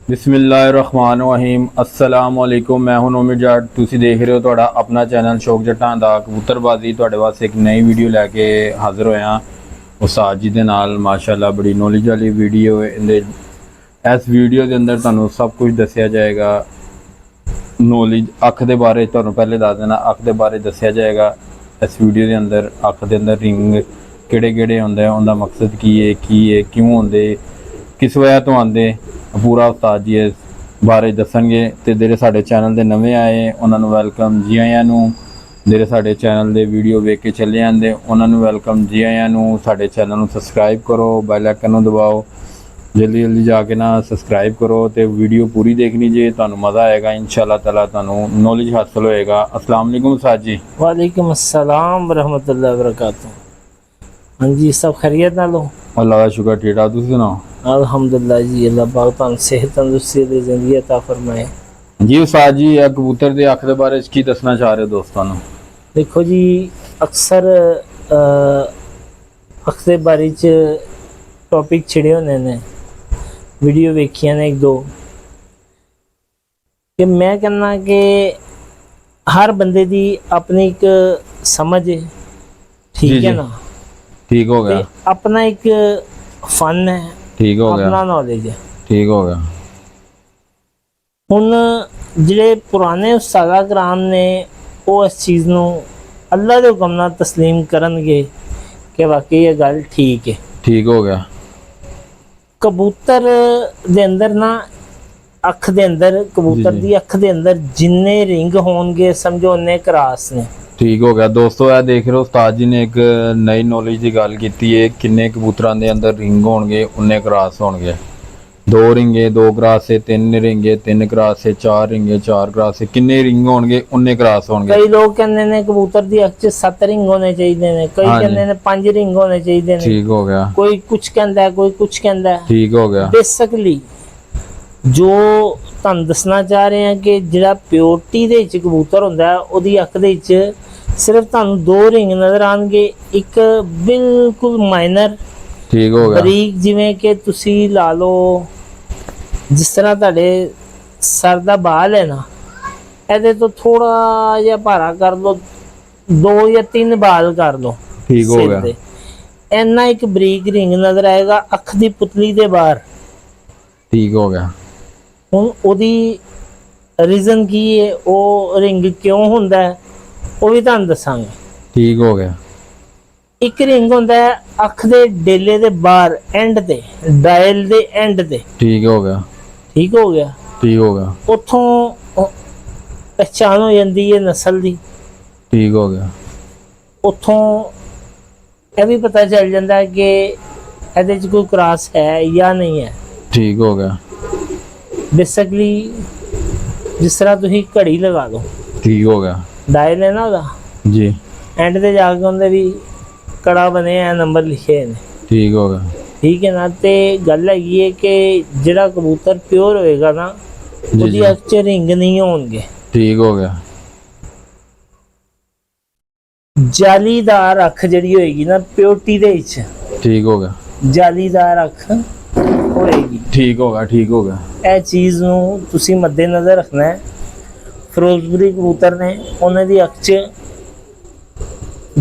बिस्मिल्लाहिर्रहमानिर्रहीम अस्सलाम वालेकुम। मैं हूं नोमिर जाट। तुसी देख रहे हो तुहाडा अपना चैनल शौक जट्टां दा कबूतरबाजी। तुहाडे वास्ते एक नई वीडियो लैके हाज़र होया उस्ताद जी दे नाल। माशाअल्लाह बड़ी नॉलेज वाली वीडियो है। इस वीडियो के अंदर तुहानू सब कुछ दसिया जाएगा। नॉलेज अख के बारे तुहानू पहले दस देना, अख के बारे दसिया जाएगा इस वीडियो के अंदर। अख के अंदर रिंग किहड़े किहड़े होंदे, उनका मकसद की है, क्यों होंदे, किस वजह तो आते, पूरा उस्ताद जी इस बारे दसणगे। तो जेह्ड़े साडे चैनल के नवे आए उन्होंने वेलकम, जी आयां नूं। जेह्ड़े साडे चैनल के वीडियो वेख के चले आंदे उन्होंने वेलकम, जी आयां नूं। साडे चैनल नूं सबसक्राइब करो, बैल आइकन नूं दबाओ, जल्दी जल्दी जाके ना सबसक्राइब करो। तो वीडियो पूरी देखनी जे, तुहानू मज़ा आएगा इंशाअल्लाह ताला, तुहानू नॉलेज हासिल होएगा। अस्सलाम वालेकुम उस्ताद जी। वालेकुम अस्सलाम रहमतुल्लाहि व बरकातहू। हाँ जी, सब खैरियत नाल हो? अल्लाह का शुक्र, ठीक ठाक। तुसीं सुनाओ? अल्हम्दुलिल्लाह जी, अल्लाह पाक तुहानू सेहत तंदुरुस्ती दी जिंदगी अता फरमाए। जी उस्ताद जी, कबूतर के अख के बारे की दसना चाह रहे हो दोस्तों नूं? देखो जी, अक्सर अख दे बारे च टॉपिक छिड़े होने ने, वीडियो वेखियां ने एक दो, कि मैं कहना कि हर बंदे दी अपनी एक समझ है, जी ठीक जी, है ना? ठीक हो गया, ते अपना एक फन है, ठीक हो अपना गया, नॉलेज है। ठीक हो गया। ਹੁਣ ਜਿਹੜੇ ਪੁਰਾਣੇ ਉਸਤਾਦਾ ਕਰਾਮ ਨੇ ਉਹ ਇਸ ਚੀਜ਼ ਨੂੰ ਅੱਲਾ ਦੇ ਹੁਕਮ ਨਾਲ ਤਸਲੀਮ ਕਰਨਗੇ ਕਿ ਵਾਕਈ ਇਹ ਗੱਲ ਠੀਕ ਹੈ। ठीक हो गया, ਕਬੂਤਰ ਦੇ ਅੰਦਰ ਨਾ, ਅੱਖ ਦੇ ਅੰਦਰ, ਕਬੂਤਰ ਜੀ, ਦੀ ਅੱਖ ਦੇ ਅੰਦਰ ਜਿੰਨੇ ਰਿੰਗ ਹੋਣਗੇ ਸਮਝੋ ਉਨੇ ਕਰਾਸ ਨੇ। ठीक हो गया। दोस्तों यह देख रहे हो उस्ताद जी ने एक नई नॉलेज की गल की है। किन्ने कबूतरां दे अंदर रिंग होणगे उन्ने क्रॉस होणगे। दो रिंगे, दो क्रॉस से, तीन रिंगे, तीन क्रॉस से, चार रिंगे, चार क्रॉस से, किन्ने रिंग होणगे उन्ने क्रॉस होणगे। ਕਈ ਲੋਕ ਕਹਿੰਦੇ ਨੇ ਕਬੂਤਰ ਦੀ ਅੱਖ 'ਚ 7 ਰਿੰਗ ਹੋਣੇ ਚਾਹੀਦੇ ਨੇ, ਕਈ ਕਹਿੰਦੇ ਨੇ 5 ਰਿੰਗ ਹੋਣੇ ਚਾਹੀਦੇ ਨੇ, ठीक हो गया, ਕੋਈ ਕੁਝ ਕਹਿੰਦਾ ਹੈ, ਕੋਈ ਕੁਝ ਕਹਿੰਦਾ ਹੈ। ठीक हो गया, ਬੇਸਿਕਲੀ ਜੋ ਤੁਹਾਨੂੰ ਦੱਸਣਾ ਚਾਹ ਰਹੇ ਹਾਂ ਕਿ ਜਿਹੜਾ ਪਿਓਰਟੀ ਦੇ ਵਿੱਚ ਕਬੂਤਰ ਹੁੰਦਾ ਹੈ ਉਹਦੀ ਅੱਖ ਦੇ ਵਿੱਚ ਸਿਰਫ ਤੁਹਾਨੂੰ 2 ਰਿੰਗ ਨਜ਼ਰ ਆਉਣਗੇ। ਇੱਕ ਬਿਲਕੁਲ ਮਾਈਨਰ ठीक हो गया, ਬਰੀਕ, ਜਿਵੇਂ ਕਿ ਤੁਸੀਂ ਲਾ ਲਓ ਜਿਸ ਤਰ੍ਹਾਂ ਤੁਹਾਡੇ ਸਰ ਦਾ ਬਾਲ ਹੈ ਨਾ, ਇਹਦੇ ਤੋਂ ਥੋੜਾ ਜਿਹਾ ਭਾਰਾ ਕਰ ਲਓ, 2 ਜਾਂ 3 ਬਾਲ ਕਰ ਲਓ ठीक हो ਸਿਰ गया, ਦੇ, ਇੰਨਾ ਇੱਕ ਬਰੀਕ ਰਿੰਗ ਨਜ਼ਰ ਆਏਗਾ ਅੱਖ ਦੀ ਪੁਤਲੀ ਦੇ ਬਾਹਰ। ठीक हो गया, ਹੁਣ ਉਹਦੀ ਰੀਜ਼ਨ ਕੀ ਹੈ, ਉਹ ਰਿੰਗ ਕਿਉਂ ਹੁੰਦਾ ਹੈ, ਉਹ ਵੀ ਤੁਹਾਨੂੰ ਦੱਸਾਂਗੇ। ठीक हो गया, ਇੱਕ ਰਿੰਗ ਹੁੰਦਾ ਹੈ ਅੱਖ ਦੇ ਡੇਲੇ ਦੇ ਬਾਹਰ, ਐਂਡ ਤੇ, ਡਾਇਲ ਦੇ ਐਂਡ ਤੇ, ठीक हो गया, ਠੀਕ ਹੋ ਗਿਆ। ठीक हो गया, ਉੱਥੋਂ ਪਹਿਚਾਣ ਹੋ ਜਾਂਦੀ ਹੈ ਨਸਲ ਦੀ। ठीक हो गया, ਉੱਥੋਂ ਇਹ ਵੀ ਪਤਾ ਚੱਲ ਜਾਂਦਾ ਹੈ ਕਿ ਇਹਦੇ 'ਚ ਕੋਈ ਕ੍ਰਾਸ ਹੈ ਜਾਂ ਨਹੀਂ ਹੈ। ठीक हो गया, ਬੇਸਿਕਲੀ ਜਿਸ ਤਰ੍ਹਾਂ ਤੁਸੀਂ ਘੜੀ ਲਗਾ ਲਓ, ठीक हो गया, ਡਾਇਲ ਹੈ ਨਾ ਉਹਦਾ, जी, ਐਂਡ ਤੇ ਜਾ ਕੇ ਉਹਦੇ ਵੀ ਕੜਾ ਬਣੇ ਆ, ਨੰਬਰ ਲਿਖੇ ਨੇ, ठीक हो गया, ਠੀਕ ਹੈ ਨਾ। ਤੇ ਗੱਲ ਹੈਗੀ ਹੈ ਕਿ ਜਿਹੜਾ ਕਬੂਤਰ ਪਿਓਰ ਹੋਏਗਾ ਨਾ, जी, ਉਹਦੀ जी, ਅੱਖ 'ਚ ਰਿੰਗ ਨਹੀਂ ਹੋਣਗੇ। ठीक हो गया, ਜਾਲੀਦਾਰ ਅੱਖ ਜਿਹੜੀ ਹੋਏਗੀ ਨਾ ਪਿਓਰਟੀ ਦੇ ਵਿੱਚ, ठीक हो गया, ਜਾਲੀਦਾਰ ਅੱਖ ਹੋਏਗੀ। ठीक हो गया, ठीक हो गया, ਇਹ ਚੀਜ਼ ਨੂੰ ਤੁਸੀਂ ਮੱਦੇ ਨਜ਼ਰ ਰੱਖਣਾ ਹੈ। ਫਿਰੋਜ਼ਪੁਰੀ ਕਬੂਤਰ ਨੇ, ਉਹਨਾਂ ਦੀ ਅੱਖ 'ਚ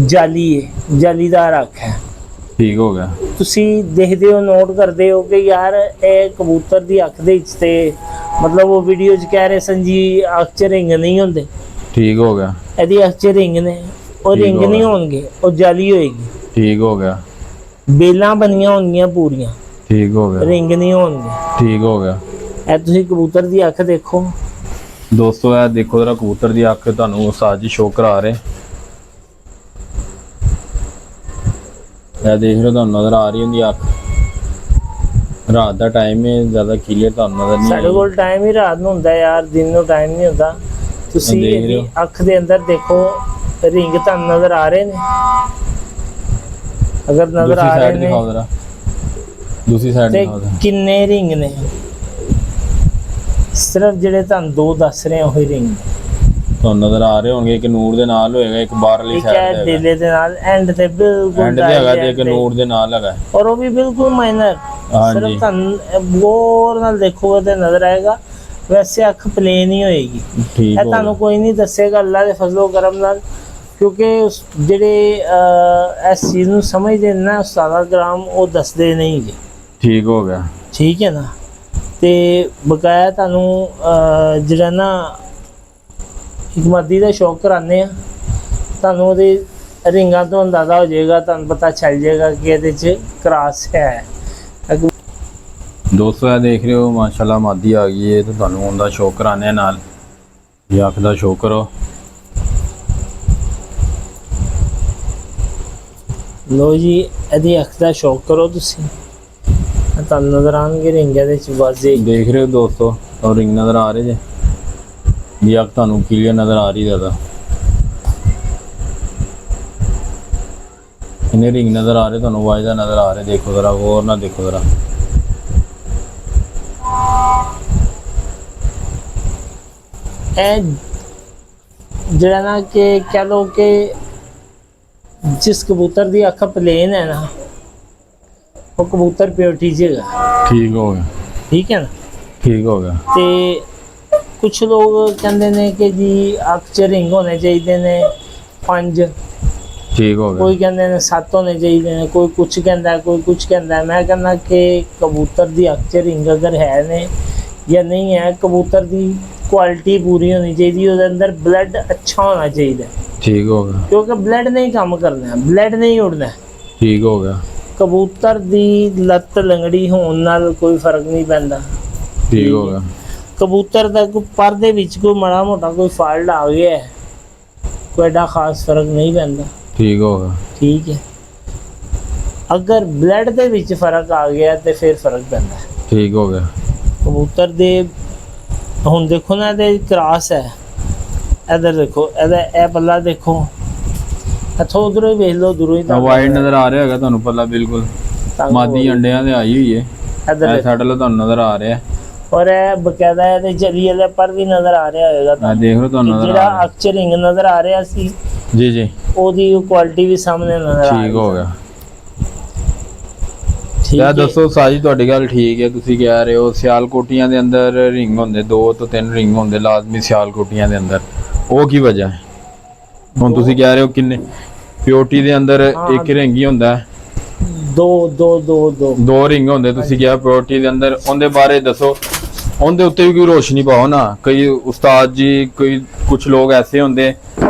ਜਾਲੀ ਹੈ, ਜਾਲੀਦਾਰ ਅੱਖ ਹੈ। ठीक हो गया, ਤੁਸੀਂ ਦੇਖਦੇ ਹੋ, ਨੋਟ ਕਰਦੇ ਹੋ ਕਿ ਯਾਰ ਇਹ ਕਬੂਤਰ ਦੀ ਅੱਖ ਦੇ ਵਿੱਚ ਤੇ ਮਤਲਬ ਉਹ ਵੀਡੀਓ 'ਚ ਕਹਿ ਰਹੇ ਸਨ ਜੀ ਅੱਖ 'ਚ ਰਿੰਗ ਨਹੀਂ ਹੁੰਦੇ, ठीक हो गया, ਇਹਦੀ ਅੱਖ 'ਚ ਰਿੰਗ ਨੇ, ਉਹ ਠੀਕ ਰਿੰਗ ਹੋ ਨਹੀਂ ਗਿਆ। ਹੋਣਗੇ, ਉਹ ਜਾਲੀ ਹੋਏਗੀ। ठीक हो गया, ਬੇਲਾਂ ਬਣੀਆਂ ਹੋਣਗੀਆਂ ਪੂਰੀਆਂ, ठीक हो गया, ਰਿੰਗ ਨਹੀਂ ਹੋਣਗੇ। ठीक हो गया। ਇਹ ਤੁਸੀਂ ਕਬੂਤਰ ਦੀ ਅੱਖ ਦੇਖੋ। दोस्तों यह देखो जरा कबूतर की अख तुहानू उस्ताद जी शो करा रहे। यह देख रहे हो, तुहानू नजर आ रही होंगी अख। रात का टाइम है, ज़्यादा क्लीयर तुहानू नजर नहीं ਸਾਡੇ ਕੋਲ ਟਾਈਮ ਹੀ ਰਾਤ ਨੂੰ ਹੁੰਦਾ ਯਾਰ, ਦਿਨ ਨੂੰ ਟਾਈਮ ਨਹੀਂ ਹੁੰਦਾ। ਤੁਸੀਂ ਦੇਖ ਰਹੇ ਇਹਦੀ ਹੋ। ਅੱਖ ਦੇ ਅੰਦਰ ਦੇਖੋ, ਰਿੰਗ ਤੁਹਾਨੂੰ ਨਜ਼ਰ ਆ ਰਹੇ ਨੇ? ਅਗਰ ਨਜ਼ਰ दूसरी ਆ ਰਹੇ साइड ਨੇ दिखाओ जरा, दूसरी साइड ਤੇ दिखाओ जरा। ਕਿੰਨੇ ਰਿੰਗ ਨੇ? ਸਿਰਫ ਜਿਹੜੇ ਤੁਹਾਨੂੰ 2 ਦੱਸ ਰਹੇ ਉਹੀ ਰਿੰਗ। ਤੁਹਾਨੂੰ ਨਜ਼ਰ ਆ ਰਹੇ ਹੋਣਗੇ, ਇੱਕ ਨੂਰ ਦੇ ਨਾਲ ਹੋਏਗਾ, ਇੱਕ ਬਾਹਰਲੀ ਠੀਕ ਹੈ, ਸਾਈਡ ਤੇ ਡੇਲੇ ਦੇ ਨਾਲ ਐਂਡ ਤੇ ਬਿਲਕੁਲ ਐਂਡ ਤੇ ਹੈਗਾ, ਤੇ ਇੱਕ ਨੂਰ ਦੇ ਨਾਲ ਹੈਗਾ। ਔਰ ਉਹ ਵੀ ਬਿਲਕੁਲ ਮਾਈਨਰ। ਹਾਂਜੀ। ਸਿਰਫ ਤੁਹਾਨੂੰ ਗੌਰ ਨਾਲ ਦੇਖੋਗੇ ਤੇ ਨਜ਼ਰ ਆਏਗਾ, ਵੈਸੇ ਅੱਖ ਪਲੇਨ ਹੀ ਹੋਏਗੀ। ਠੀਕ ਇਹ ਹੋ ਤੁਹਾਨੂੰ ਗਿਆ। ਕੋਈ ਨਹੀਂ ਦੱਸੇਗਾ ਅੱਲਾ ਦੇ ਫਜ਼ਲੋ ਕਰਮ ਨਾਲ, ਕਿਉਂਕਿ ਜਿਹੜੇ ਇਸ ਚੀਜ਼ ਨੂੰ ਸਮਝਦੇ ਨੇ ਨਾ ਉਸਤਾਦ ਕਰਾਮ, ਉਹ ਦੱਸਦੇ ਨਹੀਂ ਜੀ। ਠੀਕ ਹੋ ਗਿਆ। ਠੀਕ ਹੈ ਨਾ। ਤੇ ਬਕਾਇਆ ਤੁਹਾਨੂੰ ਜਿਹੜਾ ਨਾ ਹਕਮਤੀ ਦਾ ਸ਼ੌਕ ਕਰਾਉਂਦੇ ਆ, ਤੁਹਾਨੂੰ ਉਹਦੀ ਰਿੰਗਾਂ ਤੋਂ ਅੰਦਾਜ਼ਾ ਹੋ ਜਾਏਗਾ, ਤੁਹਾਨੂੰ ਪਤਾ ਚੱਲ ਜਾਏਗਾ ਕਿ ਇਹਦੇ 'ਚ ਕਰਾਸ ਹੈ। ਦੋਸਤੋ ਇਹ ਦੇਖ ਰਹੇ ਹੋ ਮਾਸ਼ਾਅੱਲਾ ਮਾਦੀ ਆ ਗਈ ਹੈ, ਤੇ ਤੁਹਾਨੂੰ ਉਹਦਾ ਸ਼ੌਕ ਕਰਾਣੇ ਨਾਲ ਇਹ ਅੱਖ ਦਾ ਸ਼ੌਕ ਕਰੋ। ਲੋ ਜੀ, ਇਹਦੀ ਅੱਖ ਦਾ ਸ਼ੌਕ ਕਰੋ ਤੁਸੀਂ, ਤੁਹਾਨੂੰ ਨਜ਼ਰ ਆਉਣਗੇ ਰਿੰਗ ਇਹਦੇ 'ਚ ਵਾਜ਼ੇ। ਦੇਖ ਰਹੇ ਹੋ ਦੋਸਤੋ, और रिंग नज़र आ रहे जे, ये अख ਤੁਹਾਨੂੰ क्लियर नज़र आ रही ज़्यादा, इन्हें रिंग नज़र आ रहे ਤੁਹਾਨੂੰ वाजदा नज़र आ रहे। देखो ज़रा गौर ना देखो ज़रा, ਜਿਹੜਾ ਨਾ ਕਿ ਕਹਿ ਲੋ ਕਿ ਜਿਸ ਕਬੂਤਰ ਦੀ ਅੱਖ ਪਲੇਨ ਹੈ ਨਾ, ਉਹ ਕਬੂਤਰ ਪਿਓਰਟੀ 'ਚ ਹੈਗਾ। ठीक हो गया। ਠੀਕ ਹੈ ਨਾ। ठीक हो गया। ਤੇ ਕੁਝ ਲੋਕ ਕਹਿੰਦੇ ਨੇ ਕਿ ਜੀ ਅੱਖ 'ਚ ਰਿੰਗ ਹੋਣੇ ਚਾਹੀਦੇ ਨੇ 5, ठीक हो गया। ਕੋਈ ਕਹਿੰਦੇ ਨੇ 7 ਹੋਣੇ ਚਾਹੀਦੇ ਨੇ, ਕੋਈ ਕੁਝ ਕਹਿੰਦਾ, ਕੋਈ ਕੁਝ ਕਹਿੰਦਾ। ਮੈਂ ਕਹਿੰਦਾ ਕਿ ਕਬੂਤਰ ਦੀ ਅੱਖ 'ਚ ਰਿੰਗ ਅਗਰ ਹੈ ਨੇ ਜਾਂ ਨਹੀਂ ਹੈ, ਕਬੂਤਰ ਦੀ ਕੁਆਲਿਟੀ ਪੂਰੀ ਹੋਣੀ ਚਾਹੀਦੀ, ਉਹਦੇ ਅੰਦਰ ਬਲੱਡ ਅੱਛਾ ਹੋਣਾ ਚਾਹੀਦਾ, ठीक हो गया। ਕਿਉਂਕਿ ਬਲੱਡ ਨਹੀਂ ਕੰਮ ਕਰਨਾ, ਬਲੱਡ ਨਹੀਂ ਉੜਨਾ। ठीक हो गया। ਕਬੂਤਰ ਦੀ ਲੱਤ ਲੰਗੜੀ ਹੋਣ ਨਾਲ ਕੋਈ ਫਰਕ ਨਹੀਂ ਪੈਂਦਾ। ठीक हो गया। ਕਬੂਤਰ ਦਾ ਕੋਈ ਪਰ ਦੇ ਵਿੱਚ ਕੋਈ ਮਾੜਾ ਮੋਟਾ ਕੋਈ ਫਾਲਟ ਆ ਗਿਆ ਹੈ, ਕੋਈ ਐਡਾ ਖਾਸ ਫਰਕ ਨਹੀਂ ਪੈਂਦਾ। ठीक हो गया। ਠੀਕ ਹੈ। ਅਗਰ ਬਲੱਡ ਦੇ ਵਿੱਚ ਫਰਕ ਆ ਗਿਆ ਤੇ ਫਿਰ ਫਰਕ ਪੈਂਦਾ। ठीक हो गया। ਕਬੂਤਰ ਦੇ ਹੁਣ ਦੇਖੋ ਨਾ, ਇਹਦੇ ਕਰਾਸ ਹੈ, ਇਧਰ ਦੇਖੋ, ਇਹਦਾ ਇਹ ਪੱਲਾ ਦੇਖੋ, ਇੱਥੋਂ ਉਧਰੋਂ ਹੀ ਵੇਖ ਲਓ, ਦੂਰੋਂ ਹੀ वाइट नज़र आ रहा है ਤੁਹਾਨੂੰ ਪੱਲਾ ਬਿਲਕੁਲ ਮਾਦੀ ਅੰਡਿਆਂ ਤੇ ਆਈ ਹੋਈ ਹੈ। ਇਧਰ ਇਹ ਸਾਡੇ ਲੋ ਤੁਹਾਨੂੰ ਨਜ਼ਰ ਆ ਰਿਹਾ ਹੈ। ਔਰ ਇਹ ਬਕਾਇਦਾ ਇਹਦੇ ਜਲੀ ਵਾਲੇ ਪਰ ਵੀ ਨਜ਼ਰ ਆ ਰਿਹਾ ਹੋਏਗਾ ਆ ਦੇਖ ਲਓ ਤੁਹਾਨੂੰ ਨਜ਼ਰ ਆ ਜਿਹੜਾ ਰਿਹਾ। ਅੱਖ 'ਚ ਰਿੰਗ ਨਜ਼ਰ ਆ ਰਿਹਾ ਸੀ, जी जी। ਉਹਦੀ ਕੁਆਲਿਟੀ ਵੀ ਸਾਹਮਣੇ ਨਜ਼ਰ ਆ ਰਹੀ। ठीक हो गया। ਠੀਕ ਯਾ ਹੈ। ਦੱਸੋ ਸਾਜੀ, ਤੁਹਾਡੀ ਗੱਲ ਠੀਕ ਹੈ। ਤੁਸੀਂ ਕਹਿ ਰਹੇ ਹੋ ਸਿਆਲਕੋਟੀਆਂ ਦੇ ਅੰਦਰ ਰਿੰਗ ਹੁੰਦੇ 2 ਤੋਂ 3 ਰਿੰਗ ਹੁੰਦੇ ਲਾਜ਼ਮੀ ਸਿਆਲਕੋਟੀਆਂ ਦੇ ਅੰਦਰ, ਉਹ ਕੀ ਵਜ੍ਹਾ ਹੈ? ਹੁਣ ਤੁਸੀਂ ਕਹਿ ਰਹੇ ਹੋ ਕਿੰਨੇ ਪਿਓਰਟੀ ਦੇ ਅੰਦਰ ਇੱਕ ਰਿੰਗ ਹੀ ਹੁੰਦਾ ਹੈ, ਦੋ ਰਿੰਗ ਹੁੰਦੇ। ਤੁਸੀਂ ਕਿਹਾ ਪਿਓਰਟੀ ਦੇ ਅੰਦਰ, ਉਹਦੇ ਬਾਰੇ ਦੱਸੋ, ਉਹਦੇ ਉੱਤੇ ਵੀ ਕੋਈ ਰੋਸ਼ਨੀ ਪਾਓ ਨਾ। ਕਈ ਉਸਤਾਦ ਜੀ, ਕੋਈ ਕੁਝ ਲੋਕ ਐਸੇ ਹੁੰਦੇ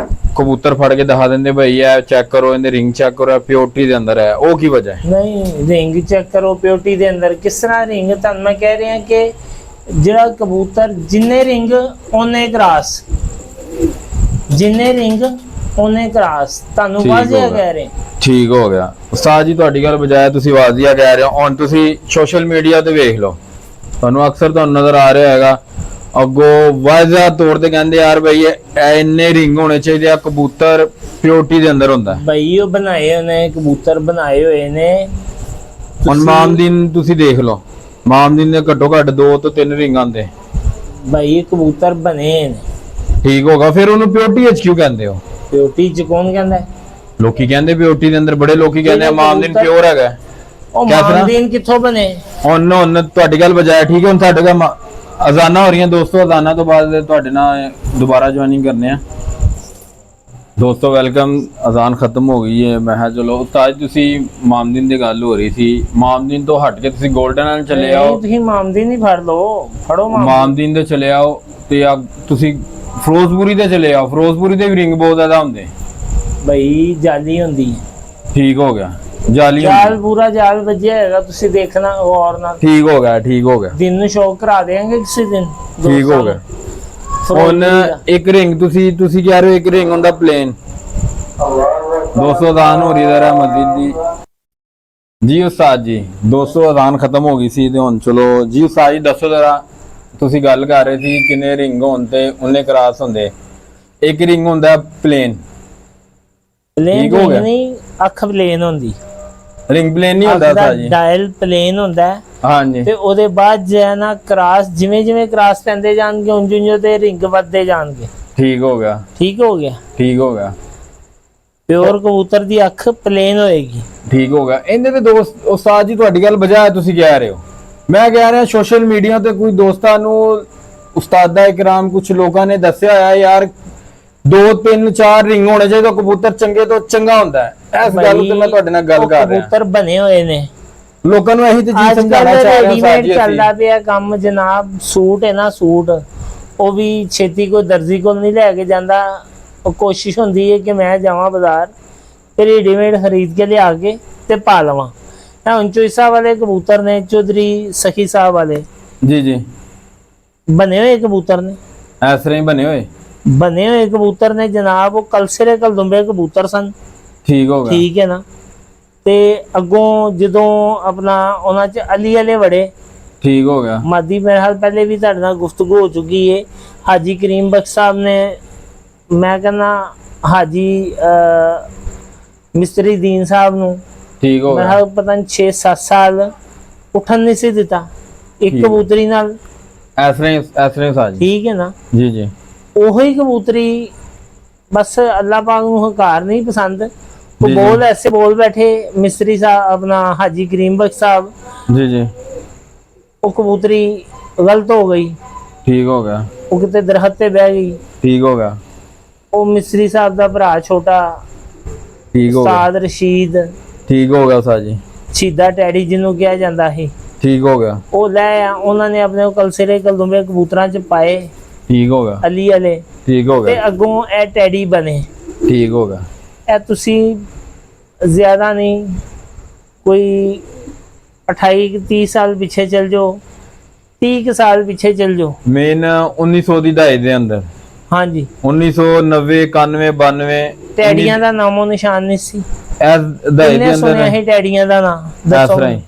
ਕਬੂਤਰ ਫੜ ਕੇ ਦਿਖਾ ਦਿੰਦੇ, ਭਾਈ ਇਹ ਚੈੱਕ ਕਰੋ, ਇਹਦੇ ਰਿੰਗ ਚੈੱਕ ਕਰੋ, ਪਿਓਰਟੀ ਦੇ ਅੰਦਰ ਹੈ, ਉਹ ਕੀ ਵਜ੍ਹਾ ਹੈ? ਨਹੀਂ, ਰਿੰਗ ਚੈੱਕ ਕਰੋ ਪਿਓਰਟੀ ਦੇ ਅੰਦਰ ਕਿਸ ਤਰ੍ਹਾਂ ਰਿੰਗ, ਤੁਹਾਨੂੰ ਮੈਂ ਕਹਿ ਰਿਹਾ ਕਿ ਜਿਹੜਾ ਕਬੂਤਰ ਜਿੰਨੇ ਰਿੰਗ ਉਹਨੇ ਕਰਾਸ, ਜਿੰਨੇ ਰਿੰਗ ਉਹਨੇ ਕਰਾਸ, ਤੁਹਾਨੂੰ ਠੀਕ ਵਾਜ਼ਿਆ ਹੋ ਗਿਆ। ਕਹਿ ਰਹੇ। ਠੀਕ ਹੋ ਗਿਆ ਉਸਤਾਦ ਜੀ, ਤੁਹਾਡੀ ਗੱਲ ਬਜਾਏ ਤੁਸੀਂ ਵਾਜ਼ੀਆ ਕਹਿ ਰਹੇ ਹੋ। ਹੁਣ ਤੁਸੀਂ ਸੋਸ਼ਲ ਮੀਡੀਆ ਤੇ ਵੇਖ ਲਓ, ਤੁਹਾਨੂੰ ਅਕਸਰ ਤੁਹਾਨੂੰ ਨਜ਼ਰ ਆ ਰਿਹਾ ਹੈਗਾ, ਅੱਗੋਂ ਵਾਜ਼ਿਆ ਤੌਰ ਤੇ ਕਹਿੰਦੇ ਯਾਰ ਬਈ ਇਹ ਇੰਨੇ ਰਿੰਗ ਹੋਣੇ ਚਾਹੀਦੇ ਆ, ਕਬੂਤਰ ਪਿਓਰਟੀ ਦੇ ਅੰਦਰ ਹੁੰਦਾ। ਬਈ ਉਹ ਬਣਾਏ ਹੋਏ ਨੇ ਕਬੂਤਰ, ਬਣਾਏ ਹੋਏ ਨੇ। ਹੁਣ ਮਾਮਦੀਨ ਤੁਸੀਂ ਦੇਖ ਲਓ, ਮਾਮਦੀਨ ਦੇ ਘੱਟੋ ਘੱਟ 2 ਤੋਂ 3 ਰਿੰਗ ਆਉਂਦੇ। ਬਈ ਕਬੂਤਰ ਬਣੇ ਨੇ। ਠੀਕ ਹੋਗਾ, ਫਿਰ ਉਹਨੂੰ ਪਿਓਰਟੀ ਵਿੱਚ ਕਿਉਂ ਕਹਿੰਦੇ ਹੋ? ਪਿਓਰਟੀ ਚ ਕੌਣ ਕਹਿੰਦਾ? ਲੋਕੀ ਕਹਿੰਦੇ ਪਿਓਰਟੀ ਦੇ ਅੰਦਰ, ਬੜੇ ਲੋਕੀ ਕਹਿੰਦੇ ਮਾਮਦੀਨ ਪਿਓਰ ਹੈਗਾ। ਉਹ ਮਾਮਦੀਨ ਕਿੱਥੋਂ ਬਣੇ? ਹੁਣ ਤੁਹਾਡੀ ਗੱਲ ਬਜਾਏ ਠੀਕ ਹੈ। ਹੁਣ ਸਾਡੇ ਕੋਲ ਅਜ਼ਾਨਾਂ ਹੋ ਰਹੀਆਂ ਦੋਸਤੋ, ਅਜ਼ਾਨਾਂ ਤੋਂ ਬਾਅਦ ਤੁਹਾਡੇ ਨਾਲ ਦੁਬਾਰਾ ਜੁਆਇਨਿੰਗ ਕਰਨੇ ਆ ਦੋਸਤੋ। ਵੈਲਕਮ। ਅਜ਼ਾਨ ਖਤਮ ਹੋ ਗਈ ਹੈ। ਮੈਂ ਕਿਹਾ ਚਲੋ ਉਸਤਾਦ, ਤੁਸੀਂ ਮਾਮਦੀਨ ਦੀ ਗੱਲ ਹੋ ਰਹੀ ਸੀ, ਮਾਮਦੀਨ ਤੋਂ ਹਟ ਕੇ ਤੁਸੀਂ 골ਡਨ ਨਾਲ ਚਲੇ ਆਓ। ਤੁਸੀਂ ਮਾਮਦੀਨ ਹੀ ਫੜ ਲਓ, ਫੜੋ ਮਾਮਦੀਨ ਦੇ ਚਲੇ ਆਓ, ਤੇ ਤੁਸੀਂ ਫਿਰੋਜ਼ਪੁਰੀ ਦੇ ਚਲੇ ਆਓ। ਫਿਰੋਜ਼ਪੁਰੀ ਦੇ ਵੀ ਰਿੰਗ ਬਹੁਤ ਜ਼ਿਆਦਾ ਹੁੰਦੇ। ਬਈ ਜਾਲੀ ਹੁੰਦੀ ਹੈ। ਠੀਕ ਹੋ ਗਿਆ, ਜਾਲੀ ਜਾਲ ਪੂਰਾ ਜਾਲ ਵੱਜਿਆ ਹੈਗਾ, ਤੁਸੀਂ ਦੇਖਣਾ ਔਰ ਨਾਲ। ਠੀਕ ਹੋ ਗਿਆ। ਠੀਕ ਹੋ ਗਿਆ। ਦਿਨ ਨੂੰ ਸ਼ੌਕ ਕਰਾ ਦੇਾਂਗੇ ਕਿਸੇ ਦਿਨ। ਠੀਕ ਹੋ ਗਿਆ। ਹੁਣ ਇੱਕ ਰਿੰਗ ਤੁਸੀਂ ਕਹਿ ਰਹੇ ਹੋ ਇੱਕ ਰਿੰਗ ਹੁੰਦਾ ਪਲੇਨ। 200 ਅਜ਼ਾਨ ਹੋ ਰਹੀ ਜ਼ਰਾ ਮਸਜਿਦ ਦੀ। ਜੀ ਉਸਤਾਦ ਜੀ, 200 ਅਜ਼ਾਨ ਖਤਮ ਹੋ ਗਈ ਸੀ ਤੇ ਹੁਣ ਚਲੋ ਜੀ ਉਸਤਾਦ ਜੀ ਦੱਸੋ ਜ਼ਰਾ, ਤੁਸੀਂ ਗੱਲ ਕਰ ਰਹੇ ਸੀ ਕਿੰਨੇ ਰਿੰਗ ਹੋਣ ਤੇ ਉਹਨੇ ਕਰਾਸ ਹੁੰਦੇ। ਇੱਕ ਰਿੰਗ ਹੁੰਦਾ ਪਲੇਨ। ਪਲੇਨ ਨਹੀਂ, ਅੱਖ ਪਲੇਨ ਹੁੰਦੀ। ਰਿੰਗ ਪਲੇਨ ਨਹੀਂ ਹੁੰਦਾ ਉਸਤਾਦ ਜੀ? ਡਾਇਲ ਪਲੇਨ ਹੁੰਦਾ। ਹਾਂਜੀ। ਤੇ ਉਹਦੇ ਬਾਅਦ ਜੇ ਨਾ ਕਰਾਸ, ਜਿਵੇਂ ਜਿਵੇਂ ਕਰਾਸ ਪੈਂਦੇ ਜਾਣਗੇ ਉਂਝ ਉਂਝ ਤੇ ਰਿੰਗ ਵੱਧਦੇ ਜਾਣਗੇ। ਠੀਕ ਹੋ ਗਿਆ। ਠੀਕ ਹੋ ਗਿਆ। ਠੀਕ ਹੋ ਗਿਆ। ਪਿਓਰ ਕਬੂਤਰ ਦੀ ਅੱਖ ਪਲੇਨ ਹੋਏਗੀ। ਠੀਕ ਹੋ ਗਿਆ। ਇਹਦੇ ਤੇ ਦੋਸਤ ਉਸਤਾਦ ਜੀ ਤੁਹਾਡੀ ਗੱਲ ਬਜਾਏ ਤੁਸੀਂ ਕਹਿ ਰਹੇ ਹੋ, ਮੈਂ ਕਹਿ ਰਿਹਾ ਸੋਸ਼ਲ ਮੀਡੀਆ ਤੇ ਕੋਈ ਦੋਸਤਾਂ ਨੂੰ ਉਸਤਾਦਾ ਇਕਰਾਮ ਕੁਝ ਲੋਕਾਂ ਨੇ ਦੱਸਿਆ ਹੋਇਆ ਯਾਰ 2 3 4 ਰਿੰਗ ਹੋਣੇ ਚਾਹੀਦੇ ਕਬੂਤਰ ਚੰਗੇ ਤੋਂ ਚੰਗਾ ਹੁੰਦਾ ਹੈ। ਇਸ ਗੱਲ ਤੇ ਮੈਂ ਤੁਹਾਡੇ ਨਾਲ ਗੱਲ ਕਰ ਰਿਹਾ। ਕਬੂਤਰ ਬਣੇ ਹੋਏ ਨੇ, ਲੋਕਾਂ ਨੂੰ ਇਹੀ ਤੇ ਚੀਜ਼ ਅੱਜ ਸਮਝਾਉਣਾ ਕੱਲ ਚਾਹ ਰਿਹਾ ਰੈਡੀਮੇਡ ਚੱਲਦਾ ਪਿਆ ਕੰਮ ਜਨਾਬ। ਸੂਟ ਹੈ ਨਾ, ਸੂਟ ਉਹ ਵੀ ਛੇਤੀ ਕੋਈ ਦਰਜੀ ਕੋਲ ਨਹੀਂ ਲੈ ਕੇ ਜਾਂਦਾ। ਉਹ ਕੋਸ਼ਿਸ਼ ਹੁੰਦੀ ਹੈ ਕਿ ਮੈਂ ਜਾਵਾਂ ਬਾਜ਼ਾਰ ਤੇ ਰੈਡੀਮੇਡ ਖਰੀਦ ਕੇ ਲਿਆ ਕੇ ਤੇ ਪਾ ਲਵਾਂ। ਹੁਣ ਚੋਈਸਾ ਵਾਲੇ ਕਬੂਤਰ ਨੇ, ਚੌਧਰੀ ਸਖੀ ਸਾਹਿਬ ਵਾਲੇ ਜੀ ਜੀ ਬਣੇ ਹੋਏ ਕਬੂਤਰ ਨੇ, ਇਸ ਤਰ੍ਹਾਂ ਹੀ ਬਣੇ ਹੋਏ ਕਬੂਤਰ ਨੇ ਜਨਾਬ। ਉਹ ਕਲਸਿਰੇ ਕਲਦੁੰਬੇ ਕਬੂਤਰ ਸਨ। ਠੀਕ ਹੋ ਗਿਆ। ਠੀਕ ਹੈ ਨਾ। ਤੇ ਅੱਗੋਂ ਜਦੋਂ ਆਪਣਾ ਉਹਨਾਂ ਚ ਅਲੀ ਵਾਲੇ ਵੜੇ, ਠੀਕ ਹੋ ਗਿਆ। ਮਾਦੀ ਮੇਰੇ ਹਾਲ ਪਹਿਲੇ ਵੀ ਤੁਹਾਡੇ ਨਾਲ ਗੁਫ਼ਤਗੂ ਹੋ ਚੁੱਕੀ ਹੈ। ਹਾਜੀ ਕਰੀਮ ਬਖਸ਼ ਸਾਹਿਬ ਨੇ, ਮੈਂ ਕਹਿੰਦਾ ਹਾਜੀ ਮਿਸਤਰੀ ਦੀਨ ਸਾਹਿਬ ਨੂੰ ਠੀਕ ਹੋ ਮੇਰੇ ਗਿਆ। ਹਾਲ ਪਤਾ ਨਹੀਂ 6-7 ਸਾਲ ਉੱਠਣ ਨਹੀਂ ਸੀ ਦਿੱਤਾ ਇੱਕ ਠੀਕ। ਕਬੂਤਰੀ ਨਾਲ। ਇਸ ਤਰ੍ਹਾਂ ਹੀ ਸਾਜੀ। ਠੀਕ ਹੈ ਨਾ। ਜੀ ਜੀ ਉਹੀ ਕਬੂਤਰੀ ਬਸ ਅੱਲਾਹ ਪਾਕ ਨੂੰ ਹੰਕਾਰ ਨਹੀਂ ਪਸੰਦ। ਉਹ ਜੀ, ਜੀ। ਬੋਲ ਐਸੇ ਬੋਲ ਬੈਠੇ ਮਿਸਤਰੀ ਸਾਹਿਬ ਆਪਣਾ ਹਾਜੀ ਕਰੀਮ ਬਖਸ਼ ਸਾਹਿਬ, ਜੀ ਜੀ ਉਹ ਕਬੂਤਰੀ ਗਲਤ ਹੋ ਗਈ। ਠੀਕ ਹੋ ਗਿਆ। ਉਹ ਕਿਤੇ ਦਰਖਤ ਤੇ ਬਹਿ ਗਈ। ਠੀਕ ਹੋ ਗਿਆ। ਉਹ ਮਿਸਤਰੀ ਸਾਹਿਬ ਦਾ ਭਰਾ ਛੋਟਾ ਠੀਕ ਹੋ ਗਿਆ। ਉਸਤਾਦ ਰਸ਼ੀਦ, ਠੀਕ ਹੋ ਗਿਆ ਸਾਜੀ। ਸ਼ੀਦਾ ਟੈਡੀ ਜਿਹਨੂੰ ਕਿਹਾ ਜਾਂਦਾ ਸੀ, ਠੀਕ ਹੋ ਗਿਆ। ਉਹ ਲੈ ਆ। ਉਹਨਾਂ ਨੇ ਆਪਣੇ ਕਲਸਿਰੇ ਕਲਦੁੰਬੇ ਕਬੂਤਰਾਂ ਚ ਪਾਏ ਠੀਕ ਹੋ ਗਿਆ। ਅਲੀ ਵਾਲੇ, ਠੀਕ ਹੋ ਤੇ ਗਿਆ। ਅੱਗੋਂ ਇਹ ਟੈਡੀ ਬਣੇ। ਠੀਕ ਹੋ ਗਿਆ। ਇਹ ਤੁਸੀਂ ਜ਼ਿਆਦਾ ਨਹੀਂ ਕੋਈ 28-30 ਸਾਲ ਪਿੱਛੇ ਚਲ ਜਾਓ, 30 ਸਾਲ ਪਿੱਛੇ ਚਲ ਜਾਓ। ਮੇਨ 1900 ਦੀ ਦਹਾਈ ਦੇ ਅੰਦਰ, ਹਾਂਜੀ 1990 91 92 ਟੈਡੀਆਂ ਦਾ ਨਾਮੋ ਨਿਸ਼ਾਨ ਨਹੀਂ ਸੀ। ਇਸ ਦਹਾਈ ਕਿੰਨੇ ਦੇ ਅੰਦਰ ਸੁਣਿਆ ਸੀ ਟੈਡੀਆਂ ਦਾ ਨਾਮ ਇਸ ਦੱਸੋ। ਤਰ੍ਹਾਂ ਹੀ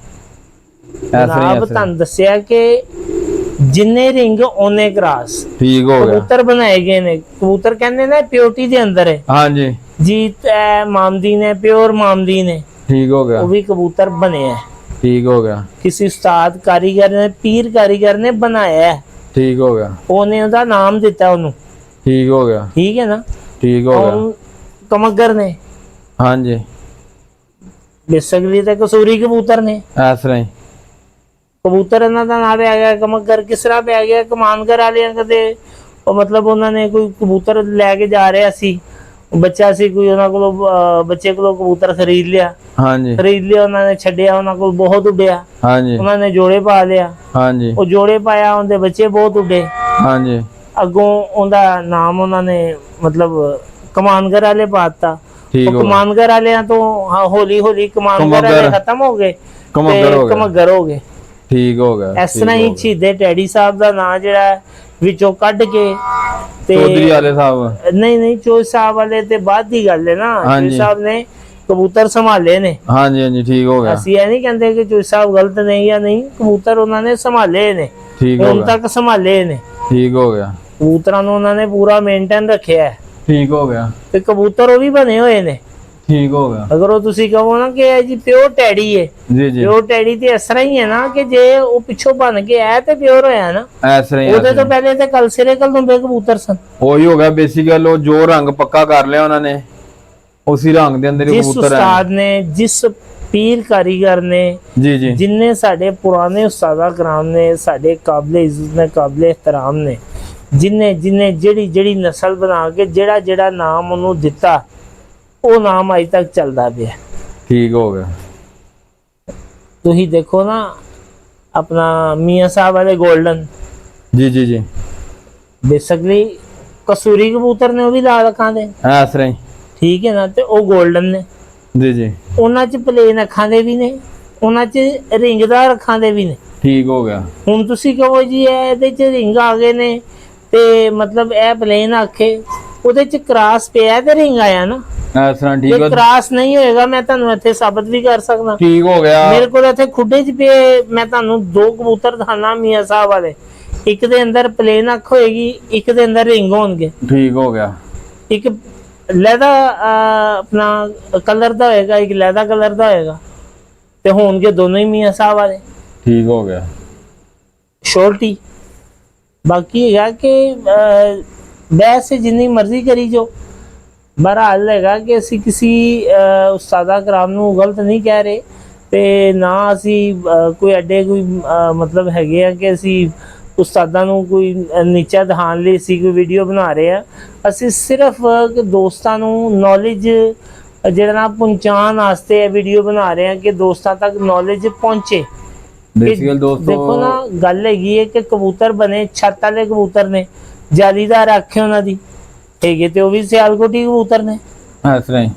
ਜਨਾਬ ਤੁਹਾਨੂੰ ਦੱਸਿਆ ਕਿ ਜਿੰਨੇ ਰਿੰਗ ਓਨੇ ਕਰਾਸ ਠੀਕ ਹੋ ਗਿਆ। ਕਬੂਤਰ ਬਣਾਏ ਗਏ ਨੇ। ਕਬੂਤਰ ਕਹਿੰਦੇ ਨੇ ਪਿਓਰਟੀ ਦੇ ਅੰਦਰ ਹੈ। ਹਾਂਜੀ ਜੀਤ ਹੈ, ਮਾਮਦੀਨ ਹੈ, ਪਿਓਰ ਮਾਮਦੀਨ ਹੈ। ਠੀਕ ਹੋ ਗਿਆ। ਉਹ ਵੀ ਕਬੂਤਰ ਬਣੇ ਹੈ, ਠੀਕ ਹੋ ਗਿਆ। ਕਿਸੇ ਉਸਤਾਦ ਕਾਰੀਗਰ ਨੇ, ਪੀਰ ਕਾਰੀਗਰ ਨੇ ਬਣਾਇਆ ਹੈ। ਠੀਕ ਹੋ ਗਿਆ। ਉਹਨੇ ਉਹਦਾ ਨਾਮ ਦਿੱਤਾ ਉਹਨੂੰ। ਠੀਕ ਹੋ ਗਿਆ। ਠੀਕ ਹੈ ਨਾ। ਠੀਕ ਹੋ ਗਿਆ। ਹੁਣ ਕਮਗਰ ਨੇ, ਹਾਂਜੀ ਬੇਸਗਲੀ ਤੇ ਕਸੂਰੀ ਕਬੂਤਰ ਨੇ। ਇਸ ਤਰ੍ਹਾਂ ਹੀ ਕਬੂਤਰ ਇਹਨਾਂ ਦਾ ਨਾਮ ਆ ਗਿਆ ਕਮਗਰ। ਕਿਸ ਤਰ੍ਹਾਂ ਪਿਆ ਗਿਆ? ਕਮਾਨਗਰ ਵਾਲਿਆਂ ਕਦੇ ਉਹ ਮਤਲਬ ਉਹਨਾਂ ਨੇ ਕੋਈ ਕਬੂਤਰ ਲੈ ਕੇ ਜਾ ਰਿਹਾ ਸੀ, ਬੱਚਾ ਸੀ ਕੋਈ, ਉਹਨਾਂ ਕੋਲੋਂ ਬੱਚੇ ਕੋਲੋਂ ਕਬੂਤਰ ਖਰੀਦ ਲਿਆ। ਹਾਂਜੀ ਉਹਨਾਂ ਨੇ ਛੱਡਿਆ, ਉਹਨਾਂ ਕੋਲ ਬਹੁਤ ਉੱਡਿਆ। ਹਾਂਜੀ ਉਹਨਾਂ ਨੇ ਜੋੜੇ ਪਾ ਲਿਆ। ਹਾਂਜੀ ਉਹ ਜੋੜੇ ਪਾਇਆ, ਉਹਦੇ ਬੱਚੇ ਬਹੁਤ ਉੱਡੇ। ਹਾਂਜੀ ਅੱਗੋਂ ਉਹਦਾ ਨਾਮ ਉਹਨਾਂ ਨੇ ਮਤਲਬ ਕਮਾਨਗਰ ਵਾਲੇ ਪਾਤਾ। ਠੀਕ ਹੋ ਗਿਆ। ਕਮਾਨਗਰ ਵਾਲਿਆਂ ਤੋਂ ਹੌਲੀ ਹੌਲੀ ਕਮਾਨਗਰ ਵਾਲੇ ਖਤਮ ਹੋ ਗਏ, ਕਮਗਰ ਹੋ ਗਏ। ਠੀਕ ਹੋ ਗਿਆ। ਇਸ ਤਰ੍ਹਾਂ ਹੀ ਸ਼ਹੀਦੇ ਟੈਡੀ ਸਾਹਿਬ ਦਾ ਨਾਂ ਜਿਹੜਾ ਵਿੱਚੋਂ ਕੱਢ ਕੇ ਤੇ ਚੌਧਰੀ ਵਾਲੇ ਸਾਹਿਬ ਨਹੀਂ ਚੋਈ ਸਾਹਿਬ ਵਾਲੇ ਤੇ ਬਾਅਦ ਦੀ ਗੱਲ ਹੈ ਨਾ। ਚੋਈ ਸਾਹਿਬ ਨੇ ਕਬੂਤਰ ਸੰਭਾਲੇ ਨੇ। ਹਾਂਜੀ ਹਾਂਜੀ ਠੀਕ ਹੋ ਗਿਆ। ਅਸੀਂ ਇਹ ਨਹੀਂ ਕਹਿੰਦੇ ਕਿ ਚੋਈ ਸਾਹਿਬ ਗਲਤ ਨਹੀਂ ਜਾਂ ਨਹੀਂ, ਕਬੂਤਰ ਉਹਨਾਂ ਨੇ ਸੰਭਾਲੇ ਨੇ, ਠੀਕ ਹੋ ਹੁਣ ਗਿਆ। ਤੱਕ ਸੰਭਾਲੇ ਨੇ। ਠੀਕ ਹੋ ਗਿਆ। ਕਬੂਤਰਾਂ ਨੂੰ ਉਹਨਾਂ ਨੇ ਪੂਰਾ ਮੇਨਟੇਨ ਰੱਖਿਆ ਹੈ ਠੀਕ ਹੋ ਗਿਆ। ਤੇ ਕਬੂਤਰ ਉਹ ਵੀ ਬਣੇ ਹੋਏ ਨੇ। ਠੀਕ ਹੋ ਗਿਆ। ਅਗਰ ਉਹ ਤੁਸੀਂ ਕਹੋ ਨਾ ਕਿ ਇਹ ਜੀ ਪਿਓਰ ਟੈਡੀ ਹੈ, ਜੀ ਜੀ ਪਿਓਰ ਟੈਡੀ ਤੇ ਇਸ ਤਰ੍ਹਾਂ ਹੀ ਹੈ ਨਾ ਕਿ ਜੇ ਉਹ ਪਿੱਛੋਂ ਬਣ ਕੇ ਆਇਆ ਤੇ ਪਿਓਰ ਹੋਇਆ ਨਾ। ਇਸ ਤਰ੍ਹਾਂ ਹੀ ਉਹਦੇ ਤੋਂ ਪਹਿਲੇ ਤੇ ਕਲਸਿਰੇ ਕਲਦੁੰਬੇ ਕਬੂਤਰ ਸਨ। ਉਹੀ ਹੋ ਗਿਆ ਬੇਸਿਕਲ। ਉਹ ਜੋ ਰੰਗ ਪੱਕਾ ਕਰ ਲਿਆ ਉਹਨਾਂ ਨੇ, ਉਸੇ ਰੰਗ ਦੇ ਅੰਦਰ ਹੀ ਜਿਸ ਕਬੂਤਰ ਹੈ। ਉਸਤਾਦ ਨੇ, ਜਿਸ ਪੀਰ ਕਾਰੀਗਰ ਨੇ, ਜੀ ਜੀ ਜਿਨਨੇ ਸਾਡੇ ਪੁਰਾਣੇ ਉਸਤਾਦਾ ਕਰਾਮ ਨੇ, ਸਾਡੇ ਕਾਬਲੇ ਇੱਜ਼ਤ ਨੇ, ਕਾਬਲੇ ਇhtਰਾਮ ਨੇ, ਜਿਨਨੇ ਜਿਹੜੀ ਨਸਲ ਬਣਾ ਕੇ ਜਿਹੜਾ ਨਾਮ ਉਹਨੂੰ ਦਿੱਤਾ, ਉਹ ਨਾਮ ਅਜੇ ਤੱਕ ਚੱਲਦਾ ਪਿਆ। ਠੀਕ ਹੋ ਗਿਆ। ਤੁਸੀਂ ਦੇਖੋ ਨਾ ਆਪਣਾ ਮੀਆਂ ਸਾਹਿਬ ਵਾਲੇ 골ਡਨ, ਜੀ ਜੀ ਜੀ ਬੇਸਿਕਲੀ ਕਸੂਰੀ ਕਬੂਤਰ ਨੇ, ਉਹ ਵੀ ਲਾਲ ਅੱਖਾਂ ਦੇ। ਇਸ ਤਰ੍ਹਾਂ ਹੀ ਠੀਕ ਹੈ ਨਾ। ਤੇ ਉਹ 골ਡਨ ਨੇ। ਜੀ ਜੀ ਉਹਨਾਂ ਚ ਪਲੇਨ ਅੱਖਾਂ ਦੇ ਵੀ ਨੇ, ਉਹਨਾਂ ਚ ਰਿੰਗਦਾਰ ਅੱਖਾਂ ਦੇ ਵੀ ਨੇ। ਠੀਕ ਹੋ ਗਿਆ। ਹੁਣ ਤੁਸੀਂ ਕਹੋ ਜੀ ਇਹਦੇ ਚ ਰਿੰਗ ਆ ਗਏ ਨੇ ਤੇ ਮਤਲਬ ਇਹ ਪਲੇਨ ਅੱਖੇ, ਉਹਦੇ ਚ ਕ੍ਰਾਸ ਪਿਆ ਤੇ ਰਿੰਗ ਆਇਆ ਨਾ। ਇਸ ਤਰ੍ਹਾਂ ਠੀਕ ਜੇ ਹੋ। ਕ੍ਰਾਸ ਨਹੀਂ ਹੋਏਗਾ ਮੈਂ ਤੁਹਾਨੂੰ ਇੱਥੇ ਸਾਬਤ ਵੀ ਕਰ ਸਕਦਾ। ਠੀਕ ਹੋ ਗਿਆ। ਮੇਰੇ ਕੋਲ ਇੱਥੇ ਖੁੱਡੇ ਚ ਪਏ, ਮੈਂ ਤੁਹਾਨੂੰ 2 ਕਬੂਤਰ ਦਿਖਾਣਾ ਮੀਆਂ ਸਾਹਿਬ ਵਾਲੇ। ਇੱਕ ਦੇ ਅੰਦਰ ਪਲੇਨ ਅੱਖ ਹੋਏਗੀ, ਇੱਕ ਦੇ ਅੰਦਰ ਰਿੰਗ ਹੋਣਗੇ। ਠੀਕ ਹੋ ਗਿਆ। ਇੱਕ ਲੈਦਾ ਆਪਣਾ ਕਲਰ ਦਾ ਹੋਏਗਾ, ਇੱਕ ਲੈਦਾ ਕਲਰ ਦਾ ਹੋਏਗਾ, ਤੇ ਹੋਣਗੇ ਦੋਨੋਂ ਹੀ ਮੀਆਂ ਸਾਹਿਬ ਵਾਲੇ। ਠੀਕ ਹੋ ਗਿਆ। ਸ਼ੋਰਟੀ ਬਾਕੀ ਹੈਗਾ ਕਿ ਬਹਿਸ ਜਿੰਨੀ ਮਰਜ਼ੀ ਕਰੀ ਜੋ, ਬਹਰਹਾਲ ਹੈਗਾ ਕਿ ਅਸੀਂ ਕਿਸੇ ਉਸਤਾਦਾ ਕਰਾਮ ਨੂੰ ਗਲਤ ਨਹੀਂ ਕਹਿ ਰਹੇ ਤੇ ਨਾ ਅਸੀਂ ਕੋਈ ਐਡੇ ਕੋਈ ਮਤਲਬ ਹੈਗੇ ਆ ਕਿ ਅਸੀਂ ਉਸਤਾਦਾਂ ਨੂੰ ਕੋਈ ਨੀਚਾ ਦਿਖਾਉਣ ਲਈ ਅਸੀਂ ਕੋਈ ਵੀਡੀਓ ਬਣਾ ਰਹੇ ਆ। ਅਸੀਂ ਸਿਰਫ ਦੋਸਤਾਂ ਨੂੰ ਨੌਲੇਜ ਜਿਹੜਾ ਨਾ ਪਹੁੰਚਾਉਣ ਵਾਸਤੇ ਇਹ ਵੀਡੀਓ ਬਣਾ ਰਹੇ ਆ ਕਿ ਦੋਸਤਾਂ ਤੱਕ ਨੌਲੇਜ ਪਹੁੰਚੇ। ਬੇਸਿਕਲ ਦੋਸਤੋ ਦੇਖੋ ਨਾ ਗੱਲ ਹੈਗੀ ਹੈ ਕਿ ਕਬੂਤਰ ਬਣੇ ਛੱਤ ਵਾਲੇ ਕਬੂਤਰ ਨੇ, ਜਾਲੀਦਾਰ ਅੱਖ ਉਹਨਾਂ ਦੀ ਹੈਗੇ ਤੇ ਉਹ ਵੀ ਸਿਆਲਕੋਟੀ ਕਬੂਤਰ ਨੇ। ਇਸ ਤਰ੍ਹਾਂ ਹੀ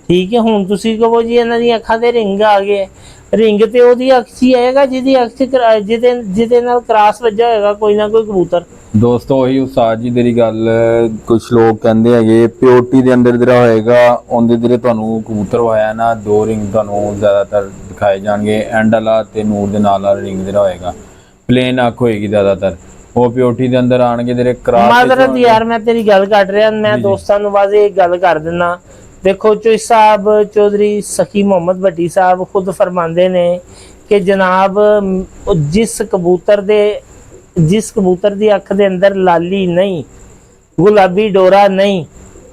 ਠੀਕ ਹੈ, ਹੁਣ ਤੁਸੀਂ ਕਹੋ ਜੀ ਇਹਨਾਂ ਦੀਆਂ ਅੱਖਾਂ ਤੇ ਰਿੰਗ ਆ ਗਏ, ਰਿੰਗ ਤੇ ਉਹਦੀ ਅੱਖ 'ਚ ਹੀ ਆਏਗਾ ਜਿਹਦੀ ਅੱਖ 'ਚ ਜਿਹਦੇ ਨਾਲ ਕ੍ਰਾਸ ਵੱਜਾ ਹੋਏਗਾ ਕੋਈ ਨਾ ਕੋਈ ਕਬੂਤਰ। ਦੋਸਤੋ ਉਹੀ ਉਸਤਾਦ ਜੀ ਤੇਰੀ ਗੱਲ, ਕੁਝ ਲੋਕ ਕਹਿੰਦੇ ਹੈਗੇ ਪਿਓਰਟੀ ਦੇ ਅੰਦਰ ਜਿਹੜਾ ਹੋਏਗਾ ਉਹਦੇ ਜਿਹੜੇ ਤੁਹਾਨੂੰ ਕਬੂਤਰ ਹੋਇਆ ਨਾ 2 ਰਿੰਗ ਤੁਹਾਨੂੰ ਜ਼ਿਆਦਾਤਰ ਦਿਖਾਏ ਜਾਣਗੇ, ਐਂਡ ਵਾਲਾ ਤੇ ਨੂਰ ਦੇ ਨਾਲ ਵਾਲਾ ਰਿੰਗ ਜਿਹੜਾ ਹੋਏਗਾ ਪਲੇਨ ਅੱਖ ਹੋਏਗੀ ਜ਼ਿਆਦਾਤਰ। ਉਹ ਪਿਓਰਟੀ ਦੇ ਅੰਦਰ ਆਣਗੇ ਤੇਰੇ ਕ੍ਰਾਸ। ਮਾਜ਼ਰਤ ਯਾਰ ਮੈਂ ਤੇਰੀ ਗੱਲ ਕੱਟ ਰਿਹਾ, ਮੈਂ ਦੋਸਤਾਂ ਨੂੰ ਵਾਜ਼ੇ ਇੱਕ ਗੱਲ ਕਰ ਦਿੰਦਾ। देखो चौधरी साहब चौधरी सखी मोहम्मद भट्टी साहब खुद फरमाते ने कि जनाब जिस कबूतर दी अख दे अंदर लाली नहीं, गुलाबी डोरा नहीं,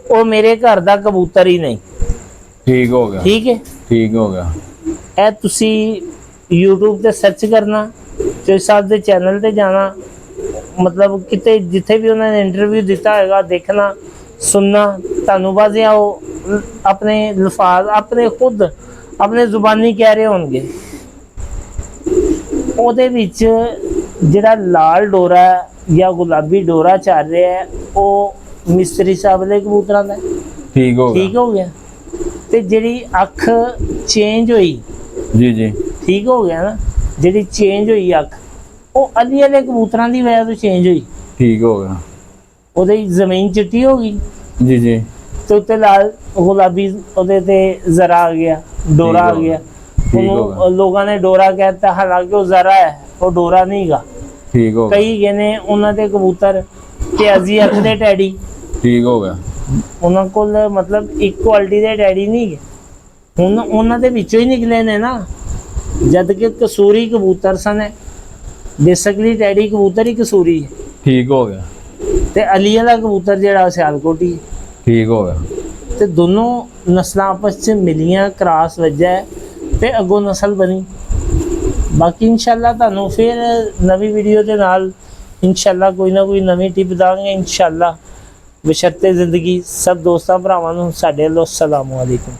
वो मेरे घर दा कबूतर ही नहीं। ठीक हो गया, ठीक है, ठीक हो गया। ए तुसी यूट्यूब ते सर्च करना, चौधरी साहब दे चैनल ते जाना, मतलब किते जिथे भी उन्होंने इंटरव्यू दिता होगा देखना सुनना, तुहानू वाज़े अपने लफाज अपने खुद अपने जुबानी कह रहे होंगे। ਉਹਦੇ ਵਿੱਚ ਜਿਹੜਾ ਲਾਲ ਡੋਰਾ ਜਾਂ ਗੁਲਾਬੀ ਡੋਰਾ ਚੱਲ ਰਿਹਾ ਹੈ ਉਹ ਮਿਸਤਰੀ ਸਾਹਿਬ ਦੇ ਕਬੂਤਰਾਂ ਦਾ। ਠੀਕ ਹੋ ਗਿਆ ਤੇ ਜਿਹੜੀ ਅੱਖ ਚੇਂਜ ਹੋਈ ਜੀ ਠੀਕ ਹੋ ਗਿਆ ਨਾ, ਜਿਹੜੀ ਚੇਂਜ ਹੋਈ ਅੱਖ ਉਹ ਅਲੀ ਵਾਲੇ ਕਬੂਤਰਾਂ ਦੀ ਵਜ੍ਹਾ ਤੋਂ ਚੇਂਜ ਹੋਈ। ਠੀਕ ਹੋ ਗਿਆ, ਉਹਦੀ ਜ਼ਮੀਨ ਚਿੱਟੀ ਹੋ ਗਈ ਜੀ ਤੇ ਉੱਤੇ ਲਾਲ ਗੁਲਾਬੀ ਉਹਦੇ ਤੇ ਜ਼ਰਾ ਆ ਗਿਆ, ਡੋਰਾ ਆ ਗਿਆ। ਉਹਨੂੰ ਲੋਕਾਂ ਨੇ ਡੋਰਾ कहता, ਹਾਲਾਂਕਿ ਉਹ ਜ਼ਰਾ ਹੈ, ਉਹ ਡੋਰਾ ਨਹੀਂ ਗਾ। ਠੀਕ ਹੋ ਗਿਆ, ਕਈ ਕਹਿੰਦੇ ਉਹਨਾਂ ਦੇ ਕਬੂਤਰ ਪਿਆਜ਼ੀ ਅੱਖ ਦੇ ਟੈਡੀ। ਠੀਕ ਹੋ ਗਿਆ, ਉਹਨਾਂ ਕੋਲ ਮਤਲਬ ਇੱਕ ਕੁਆਲਿਟੀ ਦੇ ਟੈਡੀ ਨਹੀਂ ਗੇ, ਹੁਣ ਉਹਨਾਂ ਦੇ ਵਿੱਚੋਂ ਹੀ ਨਿਕਲੇ ਨੇ ਨਾ, ਜਦ ਕਿ ਕਸੂਰੀ ਕਬੂਤਰ ਸਨ। ਬੇਸਿਕਲੀ ਟੈਡੀ ਕਬੂਤਰ ਹੀ ਕਸੂਰੀ ਹੈ। ਠੀਕ ਹੋ ਗਿਆ, ਤੇ ਅਲੀ ਵਾਲਾ ਕਬੂਤਰ ਜਿਹੜਾ ਸਿਆਲਕੋਟੀ। ਠੀਕ ਹੋ ਗਿਆ, ਤੇ ਦੋਨੋਂ ਨਸਲਾਂ ਆਪਸ 'ਚ ਮਿਲੀਆਂ, ਕ੍ਰਾਸ ਵੱਜਾ ਤੇ ਅੱਗੋਂ ਨਸਲ ਬਣੀ। ਬਾਕੀ ਇਨਸ਼ਾਅੱਲਾ ਤੁਹਾਨੂੰ ਫਿਰ ਨਵੀਂ ਵੀਡੀਓ ਦੇ ਨਾਲ ਇਨਸ਼ਾਅੱਲਾ ਕੋਈ ਨਾ ਕੋਈ ਨਵੀਂ ਟਿਪ ਦਾਂਗੇ ਇਨਸ਼ਾਅੱਲਾ। ਬਸ਼ਰਤੇ ਜ਼ਿੰਦਗੀ। ਸਭ ਦੋਸਤਾਂ ਭਰਾਵਾਂ ਨੂੰ ਸਾਡੇ ਵੱਲੋਂ ਅਸਲਾਮੁ ਅਲੈਕੁਮ।